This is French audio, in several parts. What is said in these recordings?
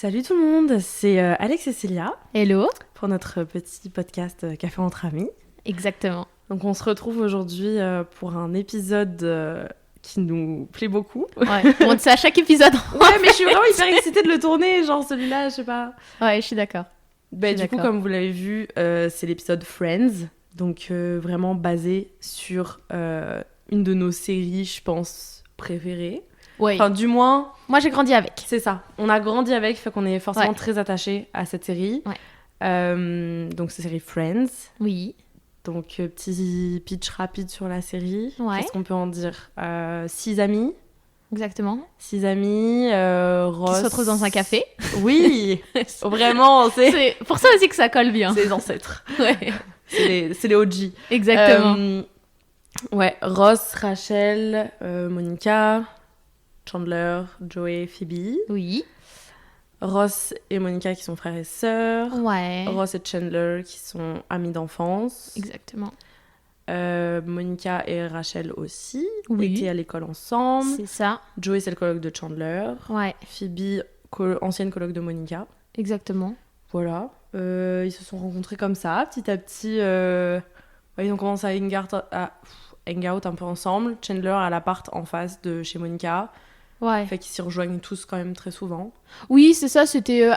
Salut tout le monde, c'est Alex et Célia Hello. pour notre petit podcast Café entre amis. Exactement. Donc on se retrouve aujourd'hui pour un épisode qui nous plaît beaucoup. Ouais, on c'est à chaque épisode. Ouais, mais je suis vraiment hyper excitée de le tourner, genre celui-là, je sais pas. Ouais, je suis d'accord. Du coup, comme vous l'avez vu, c'est l'épisode Friends, donc vraiment basé sur une de nos séries, je pense, préférées. Ouais. Enfin, du moins... Moi, j'ai grandi avec. C'est ça. On a grandi avec, fait qu'on est forcément Ouais. très attachés à cette série. Ouais. Donc, c'est série Friends. Oui. Donc, petit pitch rapide sur la série. Ouais. Qu'est-ce qu'on peut en dire 6 amis. Exactement. 6 amis. Ross... Qui se retrouvent dans un café. Oui. Vraiment, C'est pour ça aussi que ça colle bien. c'est les ancêtres. Ouais. C'est les OG. Exactement. Ouais, Ross, Rachel, Monica, Chandler, Joey, Phoebe. Oui. Ross et Monica qui sont frères et sœurs. Ouais. Ross et Chandler qui sont amis d'enfance. Exactement. Monica et Rachel aussi Oui. étaient à l'école ensemble. C'est ça. Joey, c'est le coloc de Chandler. Ouais. Phoebe, ancienne coloc de Monica. Exactement. Voilà. Ils se sont rencontrés comme ça, petit à petit. Ils ont commencé à hang out un peu ensemble. Chandler à l'appart en face de chez Monica. Ouais. Fait qu'ils s'y rejoignent tous quand même très souvent. Oui, c'est ça. C'était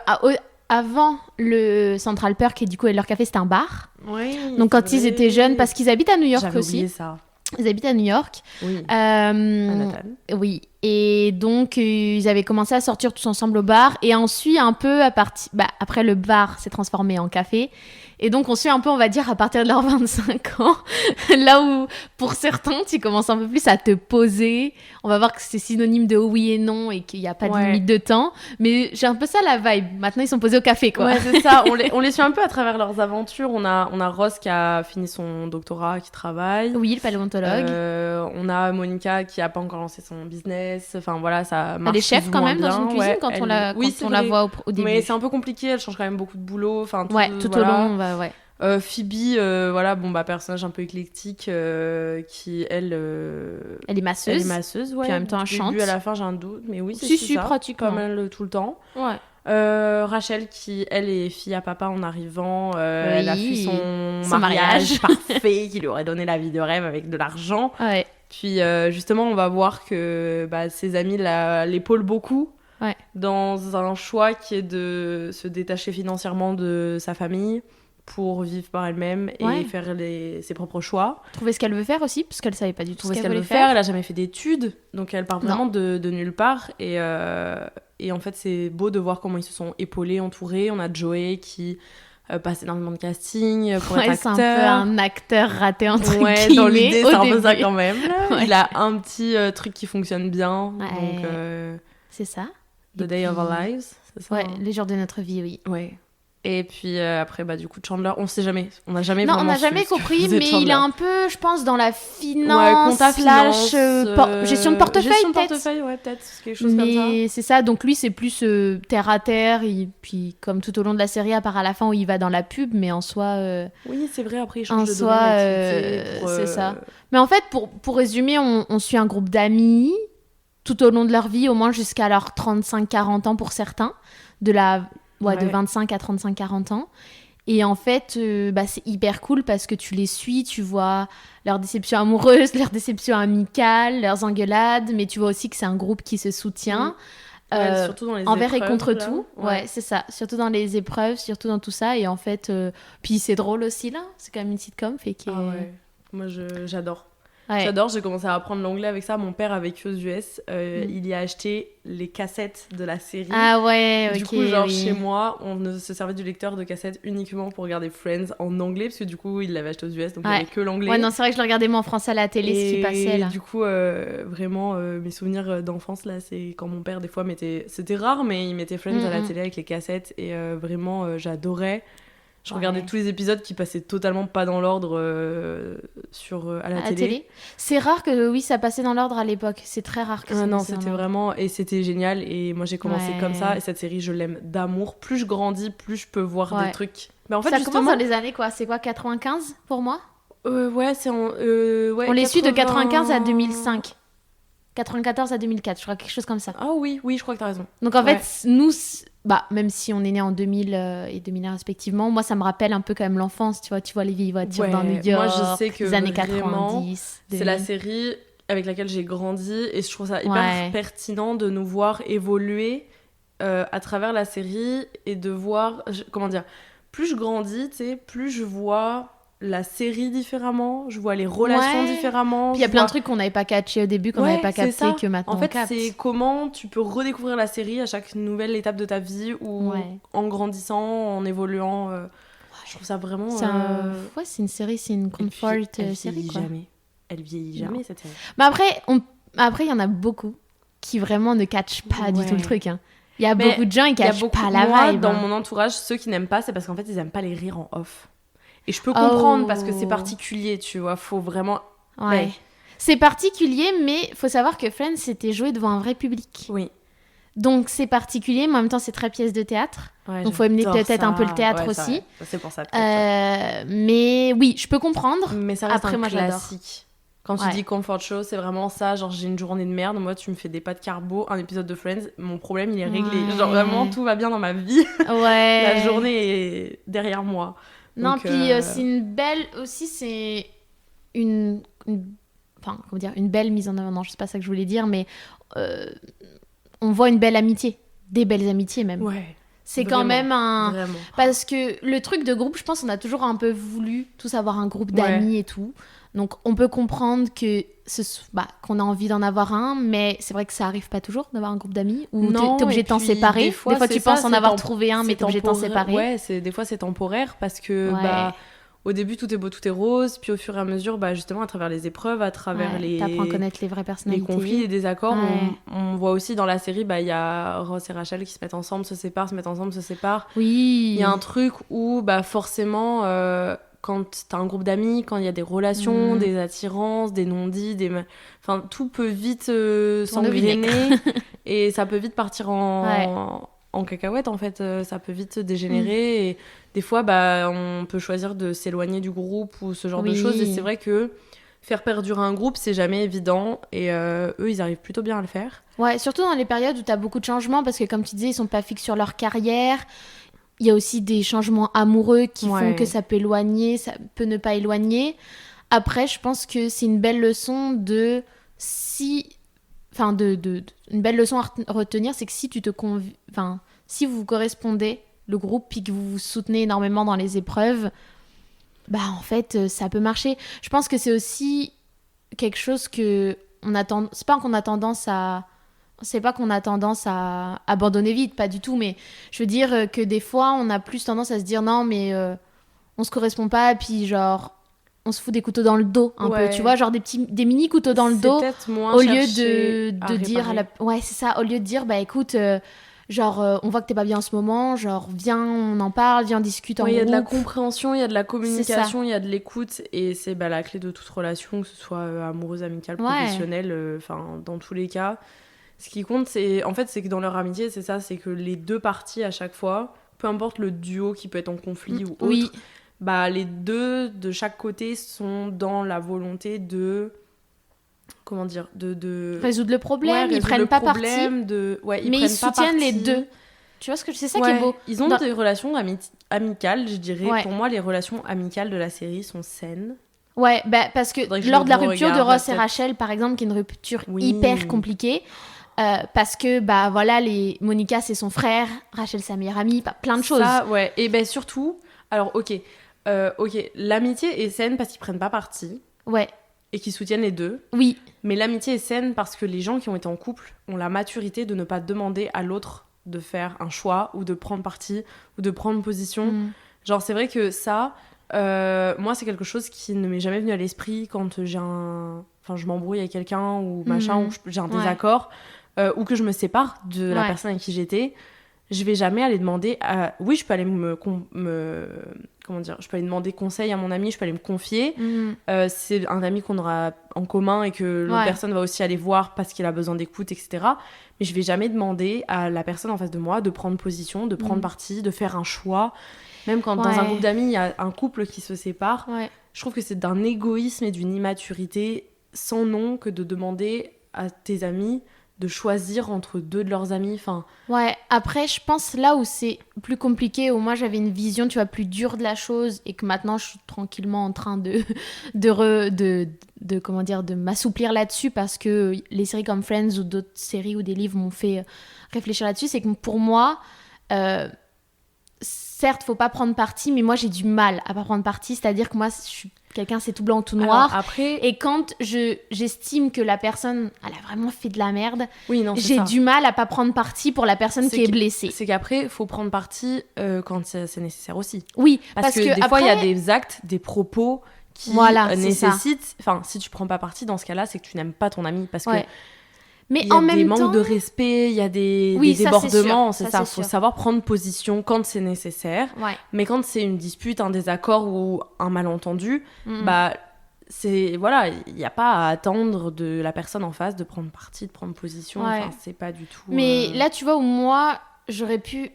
avant le Central Perk et du coup, leur café, c'était un bar. Oui. Donc, quand ils étaient jeunes, parce qu'ils habitent à New York J'avais aussi. oublié ça. Ils habitent à New York. Oui. À Manhattan. Oui. Et donc, ils avaient commencé à sortir tous ensemble au bar. Et ensuite, un peu après, le bar s'est transformé en café. Et donc, on suit un peu, on va dire, à partir de leurs 25 ans. Là où, pour certains, tu commences un peu plus à te poser. On va voir que c'est synonyme de oui et non et qu'il n'y a pas de limite de temps. Mais j'ai un peu ça la vibe. Maintenant, ils sont posés au café, quoi. Ouais, c'est ça. On les suit un peu à travers leurs aventures. On a Ross qui a fini son doctorat, qui travaille. Oui, le paléontologue. On a Monica qui n'a pas encore lancé son business. Enfin, voilà, ça marche. Elle est chef quand même bien. dans une cuisine quand on la voit au début. Mais c'est un peu compliqué. Elle change quand même beaucoup de boulot. Enfin, tout au long, ouais. Phoebe, personnage un peu éclectique qui, elle est masseuse. Elle est masseuse, ouais. Puis en même temps, elle chante. Du début à la fin, j'ai un doute. Mais oui, c'est ça. pratiquement. Comme elle tout le temps. Ouais. Rachel qui, elle, est fille à papa en arrivant. Elle a fui son mariage parfait qui lui aurait donné la vie de rêve avec de l'argent. Ouais. Puis justement, on va voir que ses amis l'épaulent beaucoup dans un choix qui est de se détacher financièrement de sa famille pour vivre par elle-même et faire ses propres choix. Trouver ce qu'elle veut faire aussi, parce qu'elle savait pas du tout ce qu'elle veut faire. Elle a jamais fait d'études, donc elle part vraiment de nulle part. Et en fait, c'est beau de voir comment ils se sont épaulés, entourés. On a Joey qui passe énormément de casting pour être acteur. C'est un peu un acteur raté entre guillemets. Dans l'idée, c'est un peu ça quand même. Ouais. Il a un petit truc qui fonctionne bien. Ouais. Donc, c'est ça. The Day of Our Lives, c'est ça. Ouais, les jours de notre vie, oui. Ouais. Et puis après, du coup, Chandler, on sait jamais. On n'a jamais non, vraiment on n'a jamais compris, mais Chandler. il est un peu, je pense, dans la finance, compta finance, gestion de portefeuille, gestion de peut-être. portefeuille, ouais, peut-être, quelque chose comme ça. Mais c'est ça, donc lui, c'est plus terre à terre, et puis comme tout au long de la série, à part à la fin où il va dans la pub, mais en soi... Oui, c'est vrai, après, il change de domaine d'activité. C'est ça. Mais en fait, pour résumer, on suit un groupe d'amis tout au long de leur vie, au moins jusqu'à leurs 35-40 ans pour certains, de 25 à 35-40 ans. Et en fait, c'est hyper cool parce que tu les suis, tu vois leurs déceptions amoureuses, leurs déceptions amicales, leurs engueulades, mais tu vois aussi que c'est un groupe qui se soutient. Surtout dans les envers épreuves, et contre là. tout. Ouais, c'est ça. Surtout dans les épreuves, surtout dans tout ça. Et en fait, puis c'est drôle aussi, là. C'est quand même une sitcom. Moi, j'adore. Ouais. J'adore, j'ai commencé à apprendre l'anglais avec ça. Mon père a vécu aux US. Il y a acheté les cassettes de la série. Ah ouais, du coup, chez moi, on se servait du lecteur de cassettes uniquement pour regarder Friends en anglais, parce que du coup, il l'avait acheté aux US, donc il n'y avait que l'anglais. Ouais, non, c'est vrai que je le regardais moi en français à la télé, ce qui passait là. Et du coup, vraiment, mes souvenirs d'enfance, là, c'est quand mon père, des fois, c'était rare, mais il mettait Friends à la télé avec les cassettes, et vraiment, j'adorais. Je regardais tous les épisodes qui passaient totalement pas dans l'ordre à la télé. C'est rare que ça passait dans l'ordre à l'époque. C'est très rare que ça non, c'était vraiment... Et c'était génial. Et moi, j'ai commencé comme ça. Et cette série, je l'aime d'amour. Plus je grandis, plus je peux voir des trucs. Mais en fait, ça commence dans les années, quoi. C'est quoi, 95 pour moi c'est on les suit de 95 à 2005. 94 à 2004, je crois, quelque chose comme ça. Ah oui, je crois que t'as raison. Donc en fait, nous... même si on est né en 2000 et 2001 respectivement, moi ça me rappelle un peu quand même l'enfance, tu vois les vieilles voitures dans New York, moi je sais que les années vraiment, 90. c'est la série avec laquelle j'ai grandi et je trouve ça hyper pertinent de nous voir évoluer à travers la série et de voir, comment dire, plus je grandis, tu sais, plus je vois la série différemment, je vois les relations différemment. Puis il y a plein de trucs qu'on n'avait pas catché au début, qu'on n'avait pas capté, que maintenant en fait, on capte. c'est comment tu peux redécouvrir la série à chaque nouvelle étape de ta vie ou en grandissant, en évoluant. Je trouve ça vraiment... c'est une série, c'est une comfort série, quoi. Elle vieillit jamais, cette série. Mais après, il y en a beaucoup qui vraiment ne catchent pas du tout le truc, hein. Il y a beaucoup de gens qui cachent pas la vibe. Dans mon entourage, ceux qui n'aiment pas, c'est parce qu'en fait, ils aiment pas les rires en off. Et je peux comprendre parce que c'est particulier, tu vois. Faut vraiment... Ouais. C'est particulier, mais faut savoir que Friends, c'était joué devant un vrai public. Oui. Donc, c'est particulier, mais en même temps, c'est très pièce de théâtre. Ouais, donc, faut aimer peut-être un peu le théâtre aussi. C'est pour ça. Mais oui, je peux comprendre. Mais ça reste après, moi, classique. Quand tu dis comfort show, c'est vraiment ça. Genre, j'ai une journée de merde. Moi, tu me fais des pâtes carbo, un épisode de Friends. Mon problème, il est réglé. Genre, vraiment, tout va bien dans ma vie. Ouais. La journée est derrière moi. Non, donc, puis c'est une belle... Aussi, c'est une belle mise en avant. Non, je sais pas ça que je voulais dire, mais on voit une belle amitié. Des belles amitiés, même. Ouais. C'est quand même un... Vraiment. Parce que le truc de groupe, je pense qu'on a toujours un peu voulu tous avoir un groupe d'amis et tout. Donc, on peut comprendre que qu'on a envie d'en avoir un, mais c'est vrai que ça arrive pas toujours d'avoir un groupe d'amis ou t'es obligé de t'en séparer. Des fois tu penses en avoir trouvé un, mais t'es obligé de t'en séparer. Ouais, des fois c'est temporaire parce que au début tout est beau, tout est rose, puis au fur et à mesure, justement à travers les épreuves, à travers t'apprends à connaître les vraies personnalités, les conflits, les désaccords, on voit aussi dans la série, il y a Ross et Rachel qui se mettent ensemble, se séparent, se mettent ensemble, se séparent. Oui. Il y a un truc où forcément quand t'as un groupe d'amis, quand il y a des relations, des attirances, des non-dits, enfin tout peut vite s'engrainer et ça peut vite partir en cacahuète en fait, ça peut vite dégénérer et des fois on peut choisir de s'éloigner du groupe ou ce genre de choses et c'est vrai que faire perdurer un groupe c'est jamais évident et eux ils arrivent plutôt bien à le faire. Ouais, surtout dans les périodes où t'as beaucoup de changements parce que comme tu disais ils sont pas fixes sur leur carrière. Il y a aussi des changements amoureux qui font que ça peut éloigner, ça peut ne pas éloigner. Après, je pense que c'est une belle leçon une belle leçon à retenir, c'est que si si vous correspondez, le groupe, puis que vous vous soutenez énormément dans les épreuves, en fait, ça peut marcher. Je pense que c'est aussi quelque chose que c'est pas qu'on a tendance à abandonner vite, pas du tout, mais je veux dire que des fois, on a plus tendance à se dire non, mais on se correspond pas, puis genre, on se fout des couteaux dans le dos, un peu, tu vois, genre des mini couteaux dans le dos, au lieu de dire ouais, c'est ça, au lieu de dire, écoute, on voit que t'es pas bien en ce moment, genre, viens, on en parle, viens, on discute en groupe. Il y a de la compréhension, il y a de la communication, il y a de l'écoute, et c'est la clé de toute relation, que ce soit amoureuse, amicale, professionnelle, dans tous les cas. Ce qui compte, c'est que dans leur amitié, c'est ça, c'est que les deux parties à chaque fois, peu importe le duo qui peut être en conflit ou autre, les deux de chaque côté sont dans la volonté de résoudre le problème, ils prennent pas parti, mais ils soutiennent les deux. Tu vois c'est ça qui est beau. Ils ont des relations amicales, je dirais. Pour moi, les relations amicales de la série sont saines. Ouais, parce que lors de la rupture de Ross et Rachel, par exemple, qui est une rupture hyper compliquée, parce que Monica c'est son frère, Rachel sa meilleure amie, plein de choses. Ça, ouais. Et surtout, alors l'amitié est saine parce qu'ils prennent pas parti. Ouais. Et qu'ils soutiennent les deux. Oui. Mais l'amitié est saine parce que les gens qui ont été en couple ont la maturité de ne pas demander à l'autre de faire un choix ou de prendre parti ou de prendre position. Genre c'est vrai que ça, moi c'est quelque chose qui ne m'est jamais venu à l'esprit quand je m'embrouille avec quelqu'un ou machin, ou j'ai un désaccord. Ou que je me sépare de la personne avec qui j'étais, je vais jamais aller demander oui, je peux aller je peux aller demander conseil à mon ami, je peux aller me confier. C'est un ami qu'on aura en commun et que l'autre personne va aussi aller voir parce qu'il a besoin d'écoute, etc. Mais je vais jamais demander à la personne en face de moi de prendre position, de prendre parti, de faire un choix. Même quand dans un groupe d'amis, il y a un couple qui se sépare, je trouve que c'est d'un égoïsme et d'une immaturité sans nom que de demander à tes amis de choisir entre deux de leurs amis. Enfin, Ouais, après, je pense là où c'est plus compliqué, où moi j'avais une vision, tu vois, plus dure de la chose, et que maintenant je suis tranquillement en train comment dire, de m'assouplir là-dessus, parce que les séries comme Friends ou d'autres séries ou des livres m'ont fait réfléchir là-dessus, c'est que pour moi, certes, faut pas prendre parti, mais moi j'ai du mal à pas prendre parti, c'est-à-dire que moi je suis quelqu'un, c'est tout blanc ou tout noir. alors, après... Et quand j'estime que la personne, elle a vraiment fait de la merde, Oui, non, c'est j'ai ça. du mal à pas prendre parti pour la personne qui est blessée. C'est qu'après, il faut prendre parti quand c'est nécessaire aussi. Oui, Parce que des fois, il y a des actes, des propos qui Voilà, c'est nécessitent... Enfin, si tu prends pas parti, dans ce cas-là, c'est que tu n'aimes pas ton ami. Parce que mais il y a en des même manques temps... de respect, il y a des Oui, ça, débordements, c'est sûr. c'est ça. C'est Faut sûr. savoir prendre position quand c'est nécessaire. Ouais. Mais quand c'est une dispute, un désaccord ou un malentendu, Mhm. bah... Voilà, il n'y a pas à attendre de la personne en face de prendre parti, de prendre position. Ouais. Enfin, c'est pas du tout... Mais là, tu vois, où moi, j'aurais pu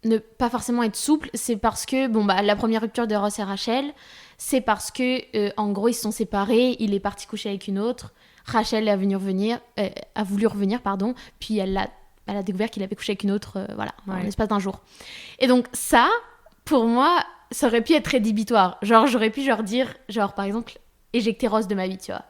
ne pas forcément être souple, c'est parce que, la première rupture de Ross et Rachel, c'est parce que, en gros, ils se sont séparés, il est parti coucher avec une autre, Rachel a voulu revenir, puis elle a découvert qu'il avait couché avec une autre, en l'espace d'un jour. Et donc ça, pour moi, ça aurait pu être rédhibitoire. Genre, j'aurais pu dire, par exemple, éjecter Ross de ma vie, tu vois.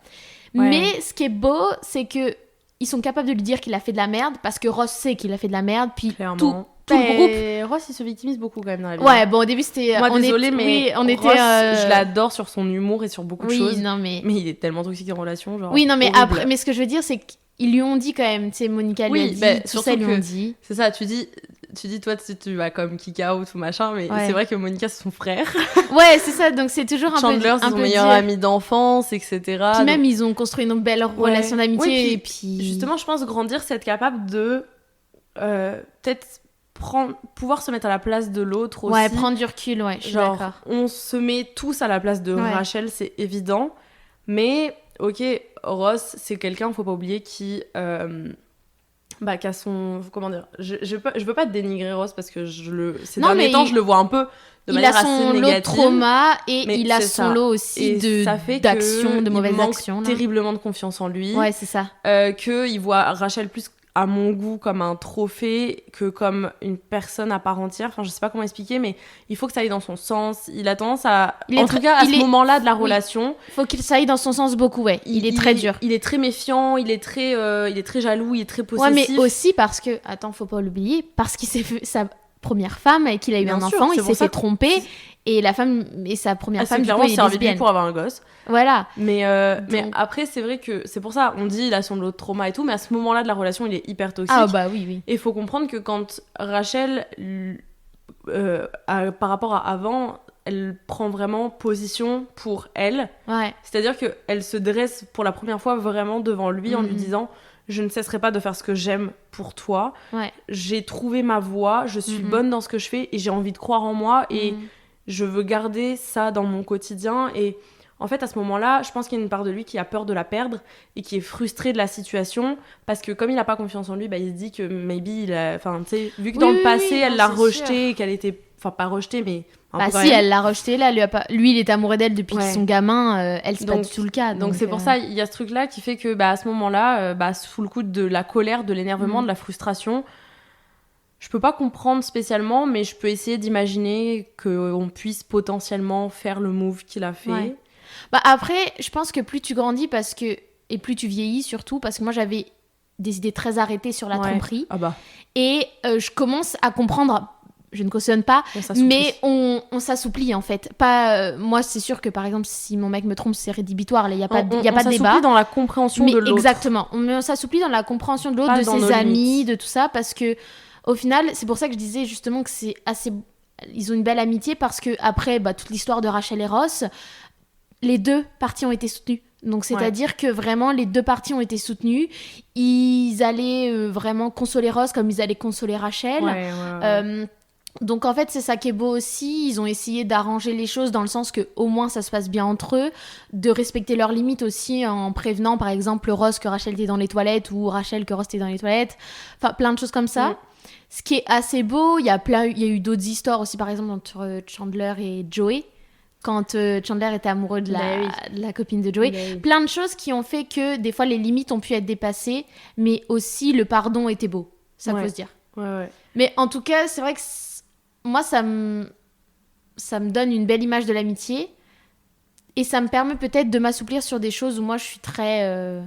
Ouais. Mais ce qui est beau, c'est que ils sont capables de lui dire qu'il a fait de la merde, parce que Ross sait qu'il a fait de la merde, puis tout le groupe... Ross, il se victimise beaucoup quand même dans la vie. Ouais, bon, au début, c'était... Moi, désolée, mais on était... Ross, je l'adore sur son humour et sur beaucoup de choses. Non, mais Oui, non, mais horrible. après... Mais ce que je veux dire, c'est qu'ils lui ont dit quand même, tu sais, Monica lui a dit, tout ça, ils lui ont dit. C'est ça, tu dis, toi, tu vas comme kick out ou machin, mais c'est vrai que Monica, c'est son frère. Ouais, c'est ça, donc c'est toujours un Chandler, peu... c'est son meilleur ami d'enfance, etc. Puis même, ils ont construit une belle relation d'amitié, et puis... Justement, je pense grandir, c'est être capable de... peut-être... pouvoir se mettre à la place de l'autre aussi. Ouais, prendre du recul, ouais, je suis d'accord. On se met tous à la place de Rachel, c'est évident. Mais, ok, Ross, c'est quelqu'un, faut pas oublier, qui a son... Comment dire, je veux pas dénigrer Ross parce que ces derniers temps, je le vois un peu de manière assez négative. Il a son lot de trauma et il a son lot aussi d'actions, de mauvaises actions. Il manque terriblement de confiance en lui. Ouais, c'est ça. Qu'il voit Rachel plus... à mon goût, comme un trophée, que comme une personne à part entière. Enfin, je sais pas comment expliquer, mais il faut que ça aille dans son sens. Il a tendance à... En tout cas, à ce moment-là de la relation... Il faut qu'il ça aille dans son sens beaucoup, ouais. Il est très dur. Il est très méfiant, il est très jaloux, il est très possessif. Ouais, mais aussi parce que... Attends, faut pas l'oublier. Parce qu'il s'est fait... Sa première femme, avec qui il a eu un enfant, il s'est fait tromper. Et la femme... Et sa première femme, du coup, elle est lesbienne. Pour avoir un gosse. Voilà. Mais après, c'est vrai que c'est pour ça, on dit il a son lot de trauma et tout, mais à ce moment-là de la relation, il est hyper toxique. Ah bah oui. Et il faut comprendre que quand Rachel, par rapport à avant, elle prend vraiment position pour elle. Ouais. C'est-à-dire qu'elle se dresse pour la première fois vraiment devant lui en lui disant « Je ne cesserai pas de faire ce que j'aime pour toi. Ouais. J'ai trouvé ma voie, je suis bonne dans ce que je fais et j'ai envie de croire en moi et je veux garder ça dans mon quotidien. » Et en fait, à ce moment-là, je pense qu'il y a une part de lui qui a peur de la perdre et qui est frustré de la situation parce que comme il n'a pas confiance en lui, il se dit que maybe vu que dans le passé, elle l'a rejeté et qu'elle était... Enfin, pas rejetée, mais... elle l'a rejeté, là, lui, il est amoureux d'elle depuis son gamin, elle, c'est pas du tout le cas. Donc c'est pour ça, il y a ce truc-là qui fait que, à ce moment-là, sous le coup de la colère, de l'énervement, de la frustration, je peux pas comprendre spécialement, mais je peux essayer d'imaginer qu'on puisse potentiellement faire le move qu'il a fait. Ouais. Après, je pense que plus tu grandis et plus tu vieillis surtout, parce que moi, j'avais des idées très arrêtées sur la tromperie. Ah bah. Et je commence à comprendre... Je ne cautionne pas, mais on s'assouplit en fait. Moi, c'est sûr que par exemple, si mon mec me trompe, c'est rédhibitoire. Il n'y a pas de débat. On s'assouplit dans la compréhension de l'autre. Exactement. On s'assouplit dans la compréhension de l'autre, de ses amis, de tout ça. Parce que, au final, c'est pour ça que je disais justement que c'est assez. Ils ont une belle amitié parce que, après, toute l'histoire de Rachel et Ross, les deux parties ont été soutenues. Donc, c'est-à-dire que vraiment, les deux parties ont été soutenues. Ils allaient vraiment consoler Ross comme ils allaient consoler Rachel. Donc en fait c'est ça qui est beau aussi, ils ont essayé d'arranger les choses dans le sens que au moins ça se passe bien entre eux, de respecter leurs limites aussi en prévenant par exemple Ross que Rachel était dans les toilettes ou Rachel que Ross était dans les toilettes, enfin plein de choses comme ça. Ce qui est assez beau, il y a eu d'autres histoires aussi par exemple entre Chandler et Joey quand Chandler était amoureux de la copine de Joey. Oui. Plein de choses qui ont fait que des fois les limites ont pu être dépassées, mais aussi le pardon était beau. Ça faut se dire. Ouais. Mais en tout cas, c'est vrai que moi, ça me donne une belle image de l'amitié. Et ça me permet peut-être de m'assouplir sur des choses où moi, je suis très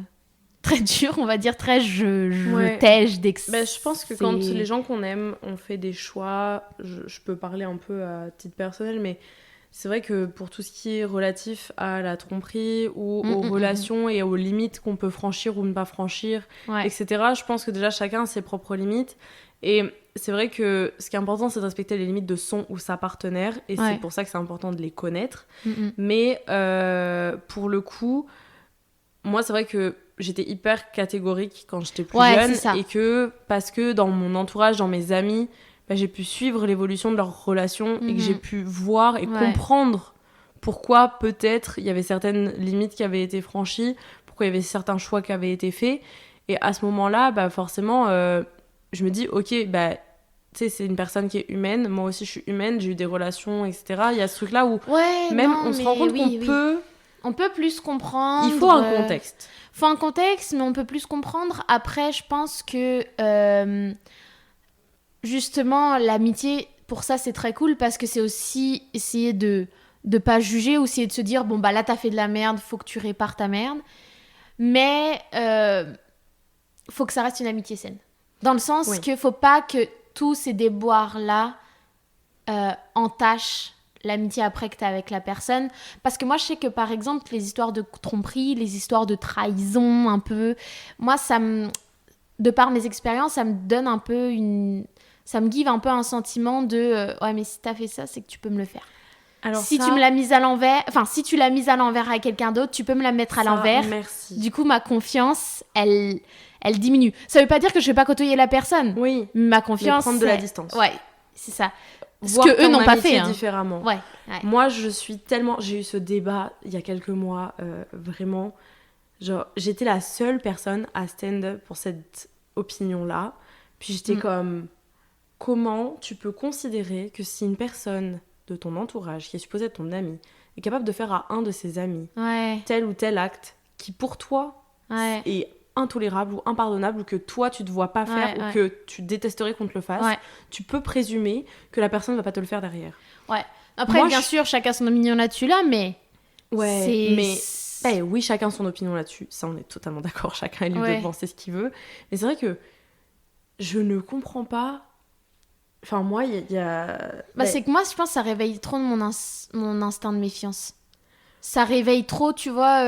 dure, on va dire. Très je tège d'ex. Je pense que quand les gens qu'on aime ont fait des choix, je peux parler un peu à titre personnel, mais c'est vrai que pour tout ce qui est relatif à la tromperie ou aux relations et aux limites qu'on peut franchir ou ne pas franchir, etc., je pense que déjà chacun a ses propres limites. Et c'est vrai que ce qui est important, c'est de respecter les limites de son ou sa partenaire. Et c'est pour ça que c'est important de les connaître. Mais pour le coup, moi, c'est vrai que j'étais hyper catégorique quand j'étais plus jeune. Et que, parce que dans mon entourage, dans mes amis, j'ai pu suivre l'évolution de leur relation et que j'ai pu voir et comprendre pourquoi peut-être il y avait certaines limites qui avaient été franchies, pourquoi il y avait certains choix qui avaient été faits. Et à ce moment-là, forcément... je me dis, ok, tu sais, c'est une personne qui est humaine, moi aussi je suis humaine, j'ai eu des relations, etc. Il y a ce truc-là où on se rend compte qu'on peut... On peut plus comprendre. Il faut un contexte. Il faut un contexte, mais on peut plus comprendre. Après, je pense que, justement, l'amitié, pour ça, c'est très cool, parce que c'est aussi essayer de pas juger, ou essayer de se dire, bon, là, t'as fait de la merde, faut que tu répares ta merde. Mais faut que ça reste une amitié saine. Dans le sens qu'il ne faut pas que tous ces déboires-là entachent l'amitié après que tu as avec la personne. Parce que moi, je sais que, par exemple, les histoires de tromperie, les histoires de trahison, un peu... Moi, de par mes expériences, ça me donne un peu ça me give un peu un sentiment de ouais, mais si tu as fait ça, c'est que tu peux me le faire. Alors si tu me l'as mise à l'envers... Enfin, si tu l'as mise à l'envers avec quelqu'un d'autre, tu peux me la mettre à l'envers. Merci. Du coup, ma confiance, elle diminue. Ça veut pas dire que je vais pas côtoyer la personne. Oui. Ma confiance. Mais prendre de la distance. Ouais, c'est ça. Ce voir que eux n'ont pas fait. Différemment. Ouais. Moi, je suis tellement. J'ai eu ce débat il y a quelques mois, vraiment. Genre, j'étais la seule personne à stand pour cette opinion-là. Puis j'étais comme. Comment tu peux considérer que si une personne de ton entourage, qui est supposée être ton ami, est capable de faire à un de ses amis tel ou tel acte qui, pour toi, est intolérable ou impardonnable, ou que toi tu te vois pas faire, ou que tu détesterais qu'on te le fasse, tu peux présumer que la personne va pas te le faire derrière. Après, moi, bien sûr, chacun son opinion là-dessus, mais oui, chacun son opinion là-dessus, ça on est totalement d'accord, chacun est libre de penser ce qu'il veut, mais c'est vrai que je ne comprends pas. Enfin, moi, il y a... c'est que moi, je pense que ça réveille trop mon instinct de méfiance. Ça réveille trop, tu vois,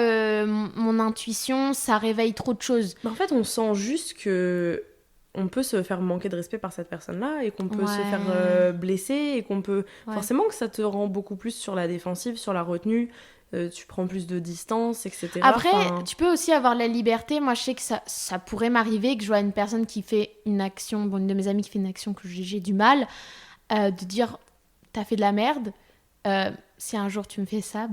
mon intuition, ça réveille trop de choses. En fait, on sent juste que on peut se faire manquer de respect par cette personne-là, et qu'on peut se faire blesser, et qu'on peut... Forcément que ça te rend beaucoup plus sur la défensive, sur la retenue, tu prends plus de distance, etc. Après, tu peux aussi avoir la liberté. Moi, je sais que ça pourrait m'arriver, que je vois une personne qui fait une action, une de mes amies qui fait une action que j'ai du mal, de dire, t'as fait de la merde, si un jour tu me fais ça,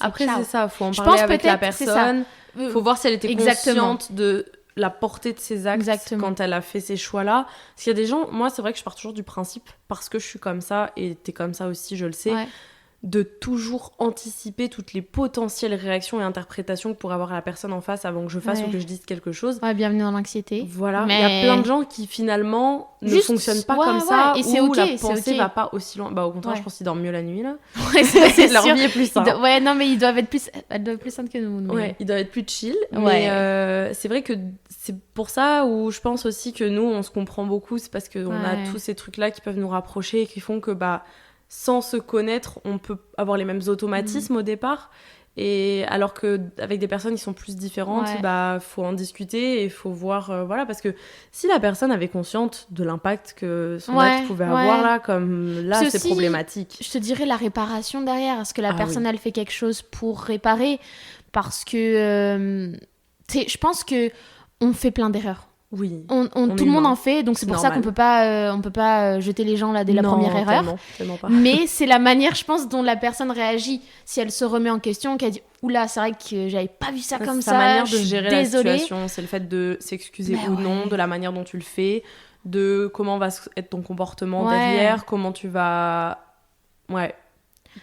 après ciao. C'est ça, faut en parler avec la personne, faut voir si elle était consciente de la portée de ses actes quand elle a fait ces choix-là. Parce qu'il y a des gens, moi c'est vrai que je pars toujours du principe, parce que je suis comme ça, et t'es comme ça aussi, je le sais, de toujours anticiper toutes les potentielles réactions et interprétations que pourrait avoir la personne en face avant que je fasse ou que je dise quelque chose. Bienvenue dans l'anxiété. Voilà, il y a plein de gens qui finalement ne fonctionnent pas comme ça, et c'est ou la pensée va pas aussi loin. Au contraire, je pense qu'ils dorment mieux la nuit, là. C'est leur vie est plus simple. Non, mais ils doivent être plus simples que nous. Mais... Ouais, ils doivent être plus chill. Mais c'est vrai que c'est pour ça où je pense aussi que nous, on se comprend beaucoup. C'est parce qu'on a tous ces trucs-là qui peuvent nous rapprocher et qui font que sans se connaître, on peut avoir les mêmes automatismes au départ. Et alors qu'avec des personnes qui sont plus différentes, faut en discuter et faut voir, parce que si la personne avait conscience de l'impact que son acte pouvait avoir là, c'est problématique. Je te dirais la réparation derrière. Est-ce que la personne, elle fait quelque chose pour réparer? Parce que, je pense que on fait plein d'erreurs. Oui, tout le monde en fait, donc c'est pour ça qu'on peut pas jeter les gens là dès la première erreur. Tellement pas. Mais c'est la manière, je pense, dont la personne réagit. Si elle se remet en question, qu'elle dit oula, c'est vrai que j'avais pas vu ça comme ça. Sa manière de gérer la situation, c'est le fait de s'excuser ou non, de la manière dont tu le fais, de comment va être ton comportement derrière, comment tu vas.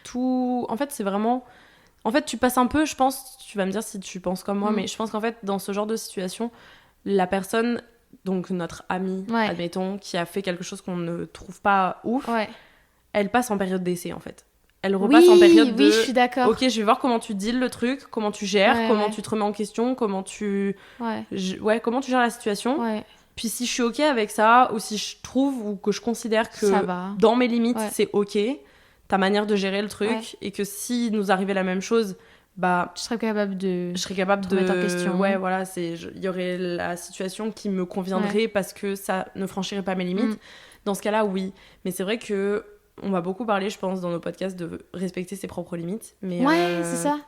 tout... En fait, c'est vraiment... En fait, tu passes un peu, je pense, tu vas me dire si tu penses comme moi, mais je pense qu'en fait, dans ce genre de situation, la personne, donc notre amie, admettons, qui a fait quelque chose qu'on ne trouve pas ouf, elle passe en période d'essai, en fait. Elle repasse en période de... Oui, je suis d'accord. Ok, je vais voir comment tu deals le truc, comment tu gères, comment tu te remets en question, comment tu... comment tu gères la situation. Puis si je suis ok avec ça, ou si je trouve ou que je considère que dans mes limites, c'est ok, ta manière de gérer le truc, et que si nous arrivait la même chose, bah... Je serais capable de mettre en question. Ouais, voilà, il y aurait la situation qui me conviendrait parce que ça ne franchirait pas mes limites. Dans ce cas-là, oui. Mais c'est vrai que... On va beaucoup parler, je pense, dans nos podcasts de respecter ses propres limites. Mais c'est ça.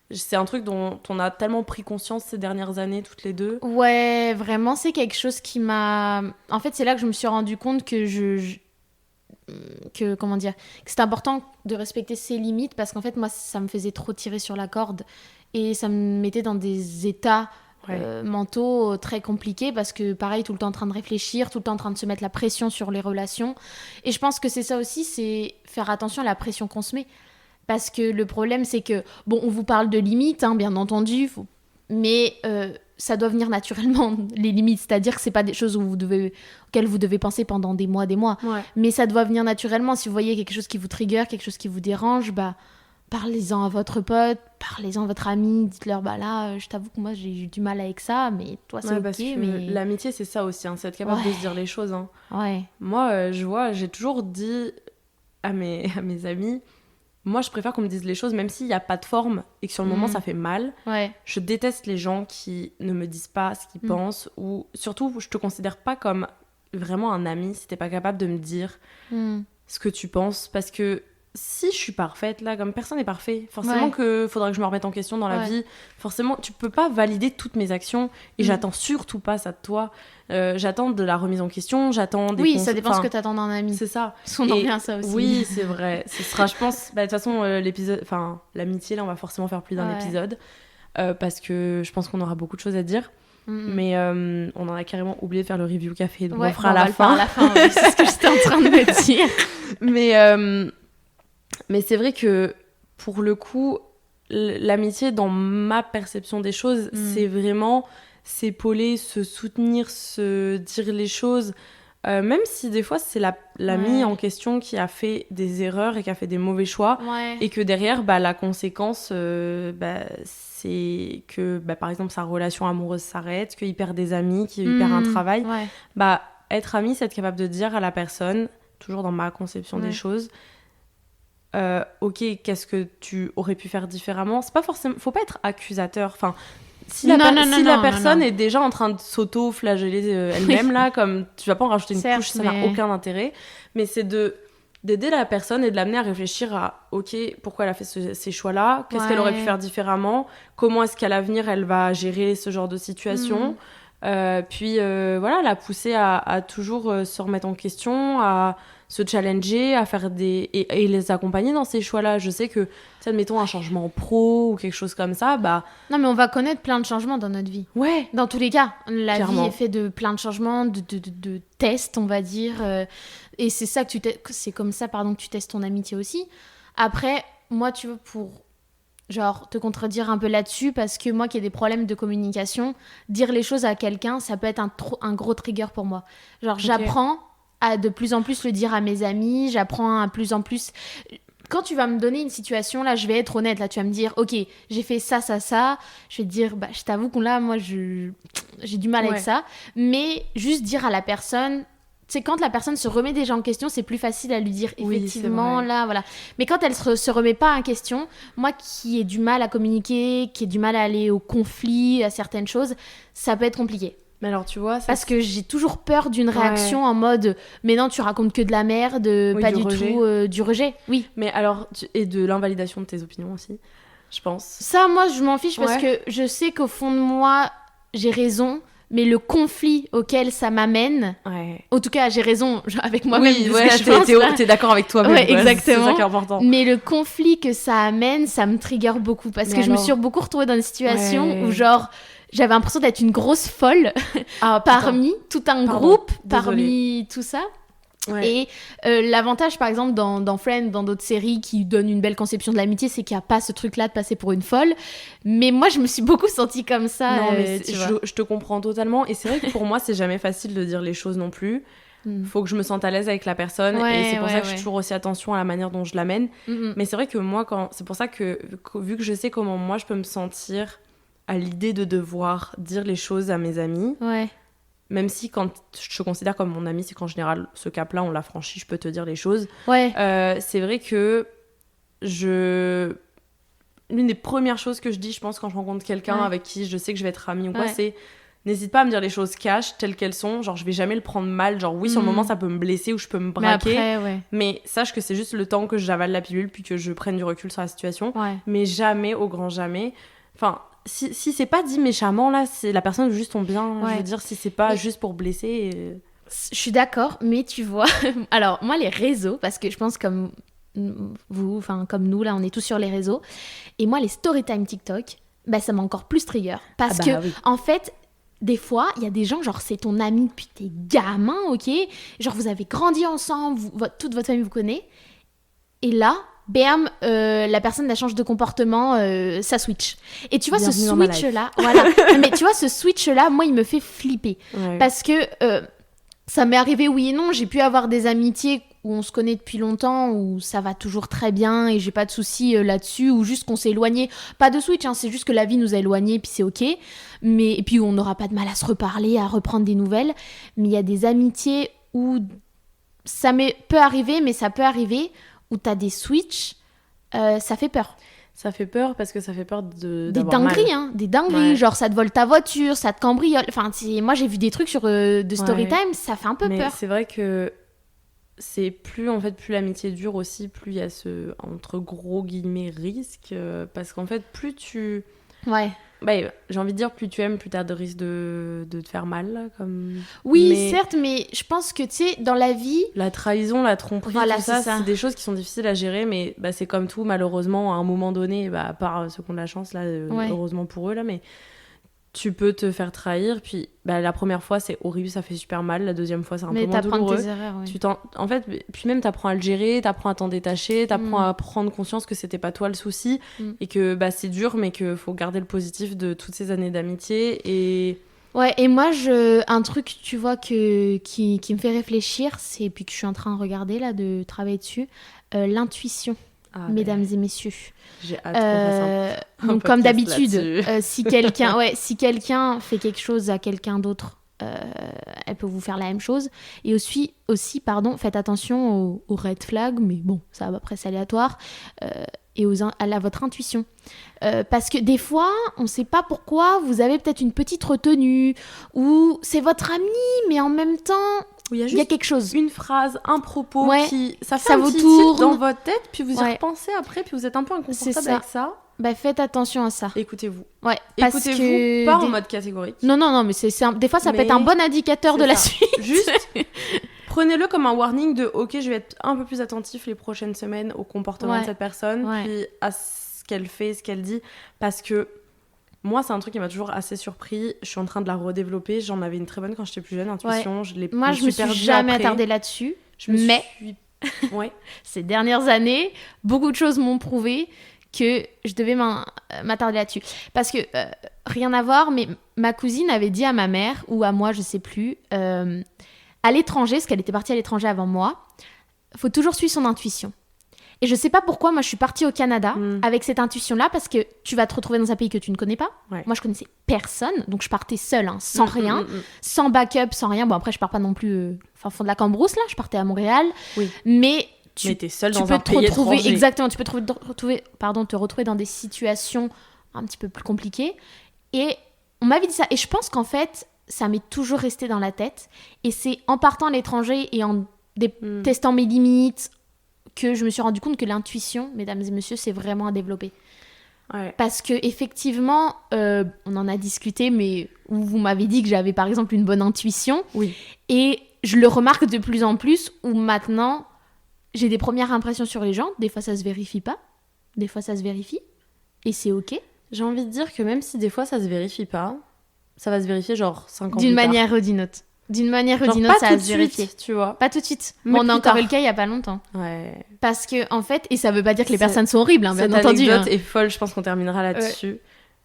C'est un truc dont on a tellement pris conscience ces dernières années, toutes les deux. Ouais, vraiment, c'est quelque chose qui m'a... En fait, c'est là que je me suis rendu compte que que c'est important de respecter ses limites parce qu'en fait, moi, ça me faisait trop tirer sur la corde et ça me mettait dans des états... mentaux très compliqués parce que pareil tout le temps en train de réfléchir, tout le temps en train de se mettre la pression sur les relations et je pense que c'est ça aussi, c'est faire attention à la pression qu'on se met parce que le problème c'est que bon on vous parle de limites bien entendu mais ça doit venir naturellement les limites, c'est-à-dire que c'est pas des choses auxquelles vous devez penser pendant des mois mais ça doit venir naturellement. Si vous voyez quelque chose qui vous trigger, quelque chose qui vous dérange, parlez-en à votre pote, parlez-en à votre ami, dites-leur là, je t'avoue que moi j'ai eu du mal avec ça, mais toi c'est parce ok. Que mais l'amitié c'est ça aussi, c'est être capable de se dire les choses. Ouais. Moi, j'ai toujours dit à mes amis, moi je préfère qu'on me dise les choses même s'il n'y a pas de forme et que sur le moment ça fait mal. Je déteste les gens qui ne me disent pas ce qu'ils pensent, ou surtout je te considère pas comme vraiment un ami si t'es pas capable de me dire ce que tu penses, parce que si je suis parfaite, là, comme personne n'est parfait, forcément que faudra que je me remette en question dans la vie. Forcément, tu peux pas valider toutes mes actions et j'attends surtout pas ça de toi. J'attends de la remise en question, j'attends des ça dépend ce que t'attends d'un ami. C'est ça. On en revient à ça aussi. Oui, c'est vrai. Ce sera, je pense, de toute façon, l'amitié, là, on va forcément faire plus d'un épisode parce que je pense qu'on aura beaucoup de choses à dire. Mais on en a carrément oublié de faire le review café, donc on fera à la fin. C'est ce que j'étais en train de me dire. Mais c'est vrai que, pour le coup, l'amitié, dans ma perception des choses, c'est vraiment s'épauler, se soutenir, se dire les choses. Même si des fois, c'est l'ami en question qui a fait des erreurs et qui a fait des mauvais choix. Et que derrière, la conséquence, c'est que, par exemple, sa relation amoureuse s'arrête, qu'il perd des amis, qu'il perd un travail. Être ami, c'est être capable de dire à la personne, toujours dans ma conception des choses... ok, qu'est-ce que tu aurais pu faire différemment? C'est pas forcément... Faut pas être accusateur. Enfin, si la personne est déjà en train de s'auto-flageller elle-même, là, comme tu vas pas en rajouter une couche, ça n'a aucun intérêt. Mais c'est d'aider la personne et de l'amener à réfléchir à, ok, pourquoi elle a fait ces choix-là? Qu'est-ce qu'elle aurait pu faire différemment? Comment est-ce qu'à l'avenir, elle va gérer ce genre de situation? Puis, la pousser à toujours se remettre en question, à se challenger, à faire et les accompagner dans ces choix-là. Je sais que, admettons, un changement pro ou quelque chose comme ça, Non, mais on va connaître plein de changements dans notre vie. Ouais. Dans tous les cas, la Clairement. vie est faite de plein de changements, de tests, on va dire. Et c'est ça que c'est comme ça, que tu testes ton amitié aussi. Après, moi, tu veux, pour... te contredire un peu là-dessus, parce que moi qui ai des problèmes de communication, dire les choses à quelqu'un, ça peut être un gros trigger pour moi. J'apprends à de plus en plus le dire à mes amis, j'apprends à plus en plus... Quand tu vas me donner une situation, là, je vais être honnête, là, tu vas me dire, ok, j'ai fait ça, je vais te dire, je t'avoue que là, moi, j'ai du mal avec ça, mais juste dire à la personne... C'est quand la personne se remet déjà en question, c'est plus facile à lui dire effectivement, là, voilà. Mais quand elle se remet pas en question, moi qui ai du mal à communiquer, qui ai du mal à aller au conflit, à certaines choses, ça peut être compliqué. Mais alors, tu vois... Parce que j'ai toujours peur d'une réaction en mode « Mais non, tu racontes que de la merde, pas du tout du rejet. » Oui. Mais alors, et de l'invalidation de tes opinions aussi, je pense. Ça, moi, je m'en fiche parce que je sais qu'au fond de moi, j'ai raison. Mais le conflit auquel ça m'amène, en tout cas j'ai raison avec moi-même. T'es d'accord avec toi-même. Ouais, exactement. C'est ça qui est important. Mais le conflit que ça amène, ça me trigger beaucoup parce que je me suis beaucoup retrouvée dans une situation où j'avais l'impression d'être une grosse folle parmi tout un groupe, parmi tout ça. Et l'avantage, par exemple, dans Friends, dans d'autres séries qui donnent une belle conception de l'amitié, c'est qu'il n'y a pas ce truc-là de passer pour une folle. Mais moi, je me suis beaucoup sentie comme ça. Non, mais je te comprends totalement. Et c'est vrai que pour moi, c'est jamais facile de dire les choses non plus. Faut que je me sente à l'aise avec la personne. Et c'est pour ça que je fais toujours aussi attention à la manière dont je l'amène. Mais c'est vrai que moi, c'est pour ça que vu que je sais comment moi, je peux me sentir à l'idée de devoir dire les choses à mes amis... Même si quand je te considère comme mon ami, c'est qu'en général, ce cap-là, on l'a franchi, je peux te dire les choses. C'est vrai que l'une des premières choses que je dis, je pense, quand je rencontre quelqu'un avec qui je sais que je vais être amie ou quoi, c'est n'hésite pas à me dire les choses cash, telles qu'elles sont. Genre, je vais jamais le prendre mal. Genre, oui, sur le moment, ça peut me blesser ou je peux me braquer. Mais sache que c'est juste le temps que j'avale la pilule puis que je prenne du recul sur la situation. Mais jamais, au grand jamais. Enfin... Si c'est pas dit méchamment, là, c'est la personne veut juste ton bien. Je veux dire, si c'est pas juste pour blesser... Je suis d'accord, mais tu vois... Alors, moi, les réseaux, parce que je pense comme vous, enfin, comme nous, là, on est tous sur les réseaux. Et moi, les storytime TikTok, bah, ça m'a encore plus trigger. Parce en fait... Des fois, il y a des gens, genre, c'est ton ami depuis t'es gamin, ok ? Genre, vous avez grandi ensemble, toute votre famille vous connaît. Et là... bam, la personne elle change de comportement, ça switch. Et tu vois, ce switch-là, mais tu vois, ce switch-là, moi, il me fait flipper. Parce que ça m'est arrivé oui et non. J'ai pu avoir des amitiés où on se connaît depuis longtemps, où ça va toujours très bien et j'ai pas de soucis là-dessus, ou juste qu'on s'est éloigné. Pas de switch, hein, c'est juste que la vie nous a éloignés, puis c'est ok. Et puis on n'aura pas de mal à se reparler, à reprendre des nouvelles. Mais il y a des amitiés où ça peut arriver, mais ça peut arriver... où t'as des switches, ça fait peur. Ça fait peur parce que ça fait peur des dingueries, hein, des dingueries. Genre, ça te vole ta voiture, ça te cambriole. Enfin, moi, j'ai vu des trucs sur de Storytime, ça fait un peu peur. C'est vrai que c'est plus l'amitié dure aussi, plus il y a ce, entre gros guillemets, risque. Parce qu'en fait, plus tu... j'ai envie de dire, plus tu aimes, plus t'as de risque de te faire mal. Oui, certes, mais je pense que, tu sais, dans la vie... La trahison, la tromperie, tout ça, c'est des choses qui sont difficiles à gérer, mais c'est comme tout, malheureusement, à un moment donné, à part ceux qui ont de la chance, là, heureusement pour eux, là, mais tu peux te faire trahir, puis la première fois, c'est horrible, ça fait super mal, la deuxième fois, c'est un peu moins douloureux. Tes erreurs, en fait, puis même, t'apprends à le gérer, t'apprends à t'en détacher, t'apprends à prendre conscience que c'était pas toi le souci, et que c'est dur, mais qu'il faut garder le positif de toutes ces années d'amitié, et... Ouais, et moi, un truc, tu vois, qui me fait réfléchir, c'est, puis que je suis en train de regarder, là, de travailler dessus, l'intuition, mesdames et messieurs. J'ai hâte qu'on fasse donc, comme d'habitude, si quelqu'un fait quelque chose à quelqu'un d'autre, elle peut vous faire la même chose. Et aussi faites attention aux red flags, mais bon, ça après c'est aléatoire, et à votre intuition. Parce que des fois, on ne sait pas pourquoi, vous avez peut-être une petite retenue, ou c'est votre ami, mais en même temps... Il y a quelque chose. Une phrase, un propos qui... Ça fait ça un vous petit tourne tilt dans votre tête, puis vous y repensez après, puis vous êtes un peu inconfortable avec ça. Faites attention à ça. Écoutez-vous. Ouais, écoutez-vous, pas en mode catégorique. Non, mais des fois, ça peut être un bon indicateur de la suite. Juste, prenez-le comme un warning de « Ok, je vais être un peu plus attentif les prochaines semaines au comportement de cette personne, puis à ce qu'elle fait, ce qu'elle dit. » Parce que moi, c'est un truc qui m'a toujours assez surpris. Je suis en train de la redévelopper. J'en avais une très bonne quand j'étais plus jeune, intuition. Moi, je me suis jamais attardée là-dessus. Ces dernières années, beaucoup de choses m'ont prouvé que je devais m'attarder là-dessus. Parce que, rien à voir, mais ma cousine avait dit à ma mère, ou à moi, je sais plus, à l'étranger, parce qu'elle était partie à l'étranger avant moi, faut toujours suivre son intuition. Et je sais pas pourquoi, moi je suis partie au Canada avec cette intuition-là, parce que tu vas te retrouver dans un pays que tu ne connais pas. Moi je connaissais personne, donc je partais seule, sans rien, sans backup, sans rien. Bon après je pars pas non plus fond de la Cambrousse là, je partais à Montréal. Mais t'es seule dans un pays étranger. Exactement, tu peux te retrouver dans des situations un petit peu plus compliquées. Et on m'avait dit ça, et je pense qu'en fait ça m'est toujours resté dans la tête. Et c'est en partant à l'étranger et en testant mes limites que je me suis rendu compte que l'intuition, mesdames et messieurs, c'est vraiment à développer. Parce que effectivement, on en a discuté, mais vous m'avez dit que j'avais par exemple une bonne intuition. Et je le remarque de plus en plus, où maintenant, j'ai des premières impressions sur les gens. Des fois, ça se vérifie pas. Des fois, ça se vérifie. Et c'est ok. J'ai envie de dire que même si des fois, ça se vérifie pas, ça va se vérifier genre 5 ans d'une plus tard. manière ou d'une autre. D'une manière ou Genre, d'une autre, pas ça tout va de se vérifier. suite, tu vois. Pas tout de suite. Mais Bon, on a plus encore eu tard. le cas il y a pas longtemps. Ouais. Parce que, en fait, et ça veut pas dire que les C'est- personnes sont horribles, hein, bien Cette entendu. anecdote Hein. est folle, je pense qu'on terminera là-dessus.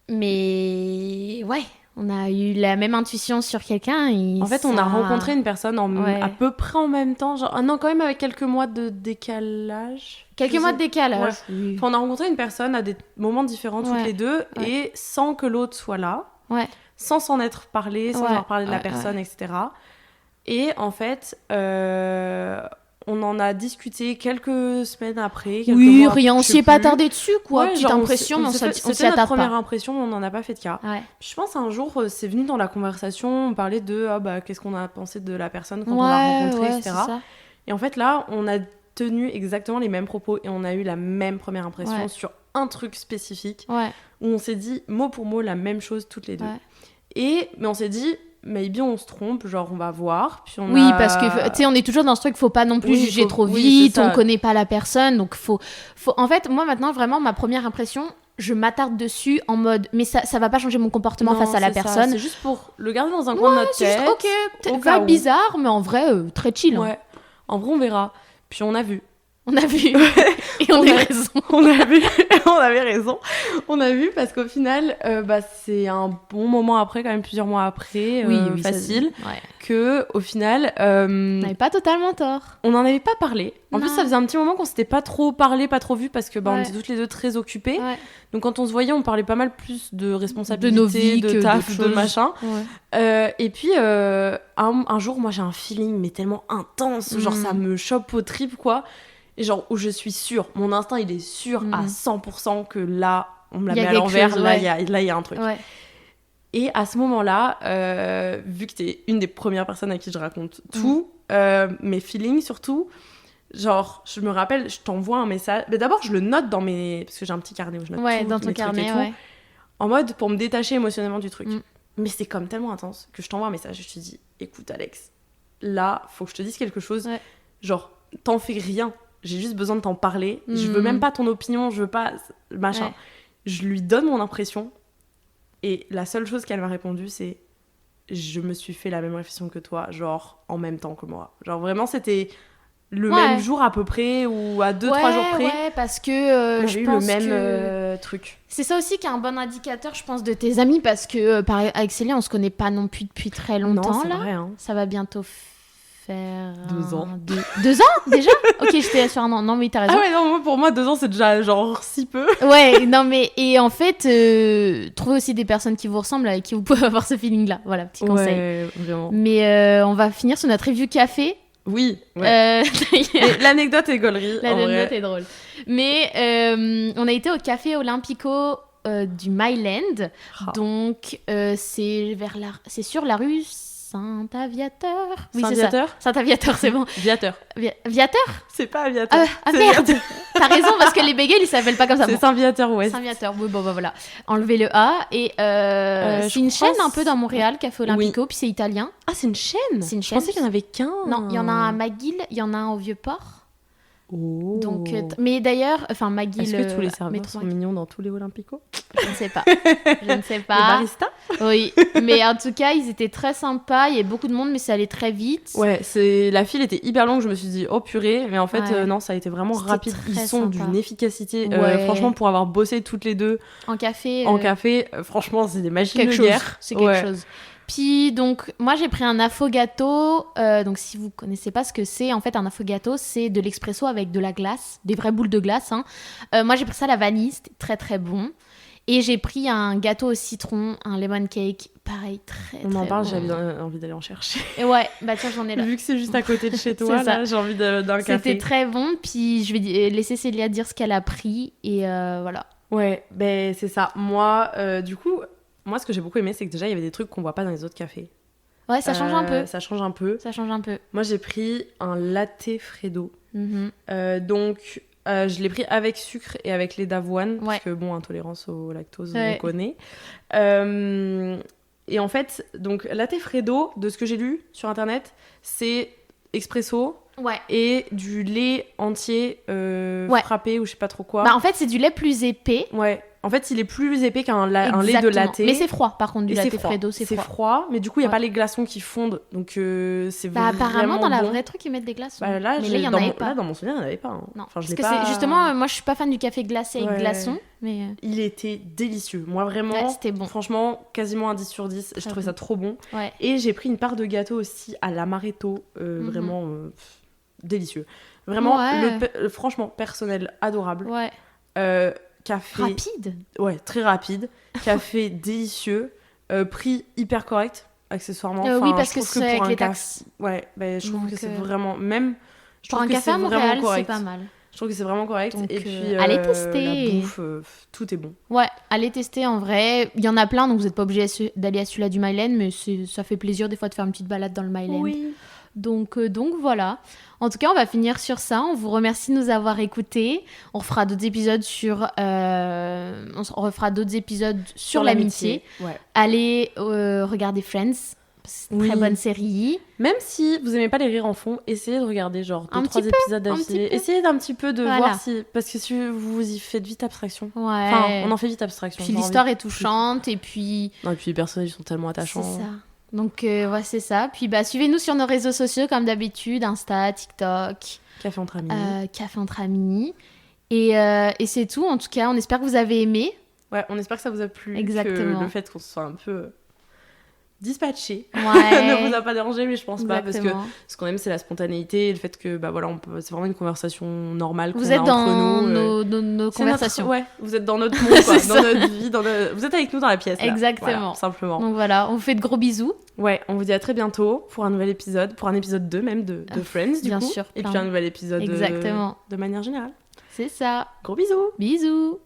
Mais ouais, on a eu la même intuition sur quelqu'un. Et En fait, on a rencontré une personne Ouais. à peu près en même temps. Genre, non, quand même avec quelques mois de décalage. Quelques Je mois sais- de décalage. Ouais. Oui. Enfin, on a rencontré une personne à des moments différents, toutes Ouais. les deux, Ouais. et sans que l'autre soit là, Ouais. sans s'en être parlé, sans Ouais. avoir parlé de la Ouais, personne, etc. Et en fait, on en a discuté quelques semaines après. Quelques Oui, mois, rien, on je sais s'y est pas plus. attardé dessus, quoi. Ouais, Petite genre, impression, mais on s'est s'y c'était notre attarde première pas. impression, on n'en a pas fait de cas. Ouais. Je pense un jour, c'est venu dans la conversation, on parlait de qu'est-ce qu'on a pensé de la personne quand Ouais, on l'a rencontrée, ouais, etc. c'est ça. Et en fait, là, on a tenu exactement les mêmes propos et on a eu la même première impression Ouais. sur un truc spécifique Ouais. où on s'est dit mot pour mot la même chose toutes les deux. Ouais. Mais on s'est dit, maybe on se trompe, genre on va voir. Puis on Oui, a... parce que tu sais, on est toujours dans ce truc, faut pas non plus Oui, juger faut- trop oui, vite, c'est ça. on connaît pas la personne, donc faut. En fait, moi maintenant, vraiment, ma première impression, je m'attarde dessus en mode, mais ça va pas changer mon comportement Non, face à la c'est ça, personne. c'est juste pour le garder dans un coin de notre C'est tête. juste, ok, au peut-être cas va où. bizarre, mais en vrai, très chill. Hein. Ouais. En vrai, on verra. Puis on a vu. On a vu. Et on a eu raison. On a vu, on avait raison. On a vu parce qu'au final, c'est un bon moment après, quand même plusieurs mois après, Oui, facile, Ça... Ouais. que au final, On n'avait pas totalement tort. on n'en avait pas parlé. En Non. plus, ça faisait un petit moment qu'on s'était pas trop parlé, pas trop vu, parce que on Ouais. était toutes les deux très occupées. Ouais. Donc quand on se voyait, on parlait pas mal plus de responsabilités, De nos vies que de taf, d'autres de choses. machin. Ouais. Et puis un jour, moi j'ai un feeling mais tellement intense, genre ça me chope aux tripes quoi. Et genre où je suis sûre, mon instinct il est sûr à 100% que là on me la Il y a met à quelque l'envers, chose, là ouais. il y a un truc. Ouais. Et à ce moment-là, vu que t'es une des premières personnes à qui je raconte tout, mes feelings surtout, genre je me rappelle, je t'envoie un message. Mais d'abord je le note dans mes, parce que j'ai un petit carnet où je note Ouais, tout, dans ton mes trucs et carnet, tout, ouais. en mode pour me détacher émotionnellement du truc. Mm. Mais c'est comme tellement intense que je t'envoie un message et je te dis, écoute Alex, là faut que je te dise quelque chose, Ouais. genre t'en fais rien, j'ai juste besoin de t'en parler, je veux même pas ton opinion, je veux pas machin. Ouais. Je lui donne mon impression et la seule chose qu'elle m'a répondu c'est je me suis fait la même réflexion que toi, genre en même temps que moi. Genre vraiment c'était le Ouais. même jour à peu près ou à 2-3 jours près. Ouais, parce que On je a eu pense le même que... truc. C'est ça aussi qui est un bon indicateur, je pense, de tes amis, parce que avec Célia, on se connaît pas non plus depuis très longtemps, Non, c'est là. vrai hein. Ça va bientôt faire... 2 ans. 2 ans, déjà? Ok, j'étais sur un an. Non, mais t'as raison. Ah ouais, non, moi, pour moi, 2 ans, c'est déjà genre si peu. Ouais, non, mais... Et en fait, trouvez aussi des personnes qui vous ressemblent, avec qui vous pouvez avoir ce feeling-là. Voilà, petit conseil. Ouais, vraiment. Mais on va finir sur notre review café. Oui, ouais. D'ailleurs, Et l'anecdote est gaulerie. en vrai. l'anecdote est drôle. Mais on a été au café Olympico du Myland. Ah. Donc, c'est sur la rue Saint-Aviateur. Oui, c'est ça. Saint-Viateur Saint-Aviateur, c'est bon. Viateur. Viateur C'est pas Aviateur. Ah c'est merde Viateur. T'as raison, parce que les bagels, ils s'appellent pas comme ça. C'est Bon. Saint-Viateur Ouest. Saint-Viateur, oui, bon, bah voilà. Enlevez le A. Et c'est je une crois chaîne un peu dans Montréal, Café Olympico, puis c'est italien. Ah, c'est une chaîne C'est une Je chaîne. pensais qu'il y en avait qu'un. Non, il y en a un à McGill, il y en a un au Vieux-Port. Oh. Donc, mais d'ailleurs, enfin McGill. Est-ce que tous les serveurs métro- sont mignons dans tous les Olympicos Je ne sais pas. Je ne sais Les pas. baristas Oui, mais en tout cas, ils étaient très sympas. Il y avait beaucoup de monde, mais ça allait très vite. Ouais, la file était hyper longue. Je me suis dit, oh purée. Mais en fait, Ouais. non, ça a été vraiment C'était rapide. Ils très sont sympa. d'une efficacité. Ouais. Franchement, pour avoir bossé toutes les deux En café. en café, franchement, c'est des machines quelque de chose. guerre. C'est quelque Ouais. chose. Puis donc moi j'ai pris un affogato. Donc si vous connaissez pas ce que c'est, en fait un affogato c'est de l'expresso avec de la glace, des vraies boules de glace. Hein. Moi j'ai pris ça à la vanille, c'était très très bon. Et j'ai pris un gâteau au citron, un lemon cake, pareil très On en très parle, bon. j'avais envie d'aller en chercher. Et ouais, bah tiens j'en ai là. Vu que c'est juste à côté de chez toi, C'est ça. là, j'ai envie d'un café. C'était très bon. Puis je vais laisser Célia dire ce qu'elle a pris et voilà. Ouais, ben c'est ça. Moi, du coup, moi, ce que j'ai beaucoup aimé, c'est que déjà, il y avait des trucs qu'on voit pas dans les autres cafés. Ouais, ça change un peu. Ça change un peu. Ça change un peu. Moi, j'ai pris un latte Fredo. Mhm. Donc, je l'ai pris avec sucre et avec lait d'avoine. Ouais. Parce que, bon, intolérance au lactose, Ouais. on connaît. Et en fait, donc, latte Fredo, de ce que j'ai lu sur Internet, c'est expresso Ouais. et du lait entier Ouais. frappé ou je sais pas trop quoi. Bah en fait c'est du lait plus épais. Ouais. En fait, il est plus épais qu'un lait de Exactement. latte. Mais c'est froid, par contre, du Et latte c'est froid. Freddo, c'est froid. C'est froid, mais du coup, il n'y a Ouais. pas les glaçons qui fondent. Donc, c'est Bah, vraiment apparemment, dans la bon. vraie truc, ils mettent des glaçons. Bah, là, mais là, il y en avait pas. Là, dans mon souvenir, il n'y en avait pas. Hein. Non, Enfin, je parce l'ai que pas... justement, moi, je suis pas fan du café glacé avec Ouais. glaçons, mais Il était délicieux. Moi, vraiment, ouais, c'était bon. franchement, quasiment un 10 sur 10. Je trouvais ça trop bon. Ouais. Et j'ai pris une part de gâteau aussi à l'amaretto. Vraiment délicieux. Vraiment, Ouais. franchement, personnel adorable. Ouais. Café... Rapide. Ouais, très rapide. Café délicieux. Prix hyper correct, accessoirement. Oui, Enfin, parce je que trouve c'est pour avec un les café- taxes. Ouais, bah, je trouve Donc, que c'est vraiment... Même... Je Pour trouve un que café c'est à vraiment Montréal, c'est correct. pas mal. Je trouve que c'est vraiment correct. Donc, et puis, allez tester. la bouffe, tout est bon. Ouais, allez tester en vrai. Il y en a plein, donc vous n'êtes pas obligé d'aller à celui-là du Myland, mais ça fait plaisir des fois de faire une petite balade dans le Myland. Oui. Donc voilà. En tout cas, on va finir sur ça. On vous remercie de nous avoir écoutés. On refera d'autres épisodes sur l'amitié. Ouais. Allez regarder Friends. C'est une très bonne série. Même si vous aimez pas les rires en fond, essayez de regarder genre 2-3 épisodes d'affilée. peu. Essayez d'un petit peu de Voilà. voir si... Parce que si vous y faites vite abstraction. Ouais. Enfin, on en fait vite abstraction. Puis j'ai l'histoire envie. est touchante et puis... Non, et puis les personnages sont tellement attachants. C'est ça. Donc, ouais, c'est ça. Puis, suivez-nous sur nos réseaux sociaux, comme d'habitude. Insta, TikTok, Café entre amis. Café entre amis. Et c'est tout. En tout cas, on espère que vous avez aimé. Ouais, on espère que ça vous a plu. Exactement. Que le fait qu'on se soit un peu dispatché Ouais. ne vous a pas dérangé, mais je pense pas. Parce que Exactement. ce qu'on aime, c'est la spontanéité et le fait que, bah voilà, c'est vraiment une conversation normale qu'on Vous a êtes entre dans nous. nos C'est conversations. ouais, vous êtes dans notre monde, quoi, C'est dans ça. notre vie, vous êtes avec nous dans la pièce. Là. Exactement. Voilà, simplement. Donc voilà, on vous fait de gros bisous. Ouais, on vous dit à très bientôt pour un nouvel épisode, pour un épisode 2 même de Friends, du bien coup. sûr, Et plein. puis un nouvel épisode Exactement. de manière générale. C'est ça. Gros bisous! Bisous.